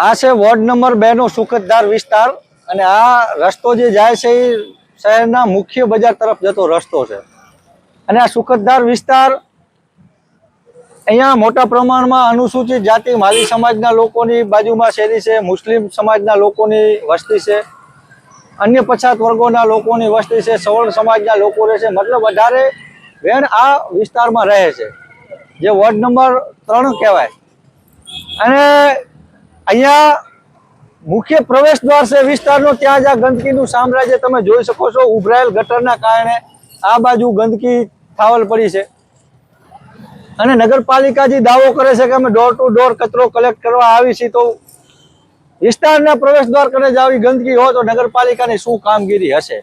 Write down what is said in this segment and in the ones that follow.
આ છે ward number 2 નો સુખતધાર વિસ્તાર અને આ રસ્તો જે જાય છે એ શહેરના મુખ્ય બજાર તરફ જતો રસ્તો છે અને આ સુખતધાર વિસ્તાર અહીંયા મોટા પ્રમાણમાં અનુસૂચિત જાતિ માલી સમાજના લોકોની બાજુમાં શેરી છે, મુસ્લિમ સમાજના લોકોની વસ્તી છે, અન્ય પછાત વર્ગોના લોકોની વસ્તી છે, સવર્ણ સમાજના લોકો રહે છે, મતલબ વધારે વેણ આ વિસ્તારમાં રહે છે જે વોર્ડ નંબર 3 કહેવાય। અને અહીંયા મુખ્ય પ્રવેશ દ્વાર છે વિસ્તારનો, ત્યાં જ આ ગંદકીનું સામ્રાજ્ય તમે જોઈ શકો છો। ઉભરાયેલ ગટરના કારણે આ બાજુ ગંદકી થાવલ પડી છે અને નગરપાલિકા જે દાવો કરે છે કે અમે ડોર ટુ ડોર કચરો કલેક્ટ કરવા આવી છીએ, તો વિસ્તારના પ્રવેશ દ્વાર કરે જ આવી ગંદકી હોય તો નગરપાલિકાની શું કામગીરી હશે।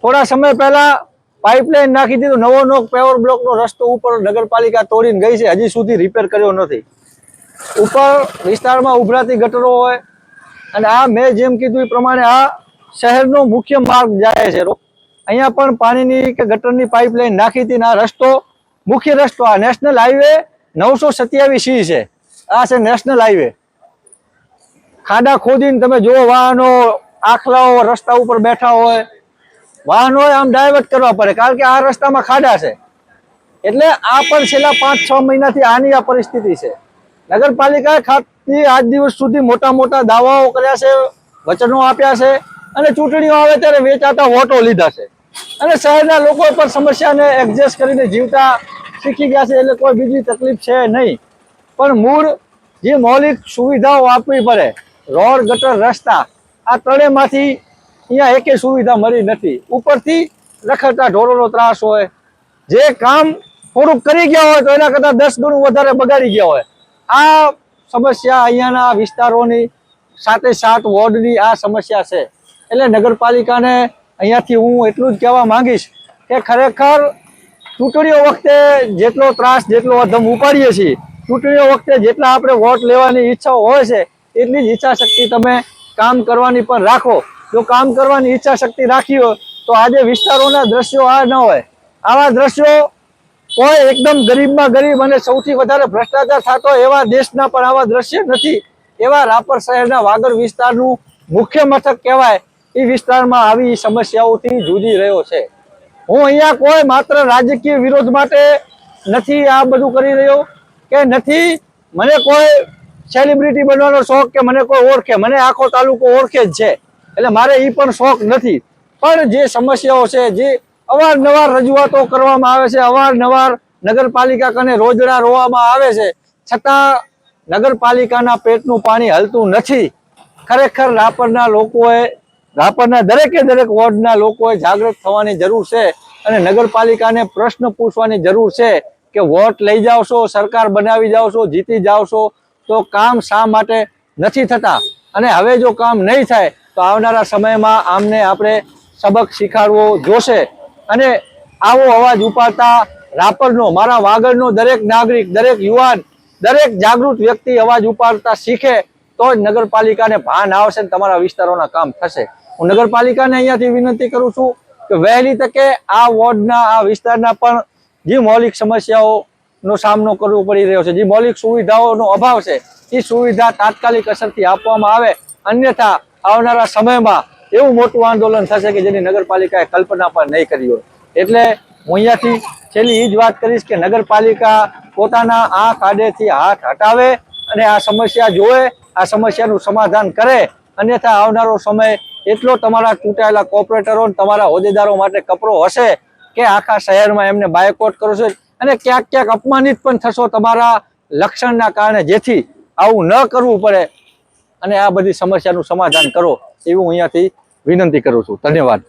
થોડા સમય પહેલા પાઇપલાઇન નાખી દીધું, નવો પેવર બ્લોકનો રસ્તો ઉપર નગરપાલિકા તોડીને ગઈ છે, હજી સુધી રિપેર કર્યો નથી। ઉપર વિસ્તારમાં ઉભરાતી ગટરો હોય અને આ મેં જેમ કીધું એ પ્રમાણે આ શહેરનો મુખ્ય માર્ગ જાય છે। અહીંયા પણ પાણીની કે ગટરની પાઇપલાઇન નાખી હતી ને આ રસ્તો મુખ્ય રસ્તો, આ નેશનલ હાઈવે 927C છે, આ છે નેશનલ હાઈવે। ખાડા ખોદીને તમે જુઓ, વાહનો આખલાઓ રસ્તા ઉપર બેઠા હોય, વાહનોએ આમ ડાયવર્ટ કરવા પડે કારણ કે આ રસ્તામાં ખાડા છે। એટલે આ પણ છેલ્લા 5-6 મહિનાથી આની આ પરિસ્થિતિ છે। નગરપાલિકાએ ખાતરી આજ દિવસ સુધી મોટા દાવાઓ કર્યા છે, વચનો આપ્યા છે અને ચૂંટણીઓ આવે ત્યારે વેચાતા વોટો લીધા છે અને શહેરના લોકો પણ સમસ્યાને એડજસ્ટ કરીને જીવતા શીખી ગયા છે, એટલે કોઈ બીજી તકલીફ છે નહીં। પણ મૂળ જે મૌલિક સુવિધાઓ આપવી પડે, રોડ ગટર રસ્તા, આ ત્રણેયમાંથી અહીંયા એકેય સુવિધા મળી નથી। ઉપરથી રખડતા ઢોરોનો ત્રાસ હોય, જે કામ થોડુંક કરી ગયા હોય તો એના કરતાં 10 ગણું વધારે બગાડી ગયા હોય। આ સમસ્યા અહીંયાના વિસ્તારોની સાથે વોર્ડની આ સમસ્યા છે। એટલે નગરપાલિકાને અહીંયાથી હું એટલું જ કહેવા માંગીશ કે ખરેખર ચૂંટણીઓ વખતે જેટલો ત્રાસ, જેટલો અધમ ઉપાડીએ છીએ, ચૂંટણીઓ વખતે જેટલા આપણે વોટ લેવાની ઈચ્છાઓ હોય છે એટલી જ ઈચ્છા શક્તિ તમે કામ કરવાની પણ રાખો। જો કામ કરવાની ઈચ્છા શક્તિ રાખી હોય તો આજે વિસ્તારોના દ્રશ્યો આ ન હોય। આવા દ્રશ્યો કોઈ એકદમ ગરીબમાં ગરીબ અને સૌથી વધારે ભ્રષ્ટાચાર થતો એવા દેશના પણ આવા દ્રશ્ય નથી। એવા રાપર શહેરના વાગડ વિસ્તારનું મુખ્ય મથક કહેવાય, એ વિસ્તારમાં આવી સમસ્યાઓથી જૂજી રહ્યો છે। હું અહીંયા કોઈ માત્ર રાજકીય વિરોધ માટે નથી આ બધું કરી રહ્યો કે નથી મને કોઈ સેલિબ્રિટી બનવાનો શોખ કે મને કોઈ ઓળખે, મને આખો તાલુકો ઓળખે જ છે, એટલે મારે એ પણ શોખ નથી। પણ જે સમસ્યાઓ છે, જે અવારનવાર રજૂઆતો કરવામાં આવે છે, અવારનવાર નગરપાલિકા કને રોજડા રોવામાં આવે છે, છતાં નગરપાલિકાના પેટનું પાણી હલતું નથી। ખરેખર રાપરના લોકોએ, રાપરના દરેકે દરેક વોર્ડના લોકોએ જાગૃત થવાની જરૂર છે અને નગરપાલિકાને પ્રશ્ન પૂછવાની જરૂર છે કે વોટ લઈ જાઓ છો, સરકાર બનાવી જાઓ છો, જીતી જાઓ છો, તો કામ શા માટે નથી થતા? અને હવે જો કામ નહીં થાય તો આવનારા સમયમાં આમને આપણે સબક શીખવાડવો જોશે। અને આવો અવાજ ઉપાડતા રાપરનો, મારા વાગડનો દરેક નાગરિક, દરેક યુવાન, દરેક જાગૃત વ્યક્તિ અવાજ ઉપાડતા શીખે તો જ નગરપાલિકાને ભાન આવશે ને તમારા વિસ્તારોના કામ થશે। હું નગરપાલિકાને અહીંયાથી વિનંતી કરું છું કે વહેલી તકે આ વોર્ડના, આ વિસ્તારના પણ જે મૌલિક સમસ્યાઓનો સામનો કરવો પડી રહ્યો છે, જે મૌલિક સુવિધાઓનો અભાવ છે, એ સુવિધા તાત્કાલિક અસરથી આપવામાં આવે, અન્યથા આવનારા સમયમાં એવું મોટું આંદોલન થશે કે જેની નગરપાલિકાએ કલ્પના પણ નહીં કરી હોય। એટલે હું અહીંયાથી છેલ્લી એ જ વાત કરીશ કે નગરપાલિકા પોતાના આ કાયદેથી હાથ હટાવે અને આ સમસ્યા જોવે, આ સમસ્યાનું સમાધાન કરે, અન્યથા આવનારો સમય એટલો તમારા ચૂંટાયેલા કોર્પોરેટરો, તમારા હોદ્દેદારો માટે કપરો હશે કે આખા શહેરમાં એમને બાયકોટ કરશો અને ક્યાંક અપમાનિત પણ થશો તમારા લક્ષણના કારણે, જેથી આવું ન કરવું પડે અને આ બધી સમસ્યાનું સમાધાન કરો, એવું અહીંયાથી વિનંતી કરું છું। ધન્યવાદ।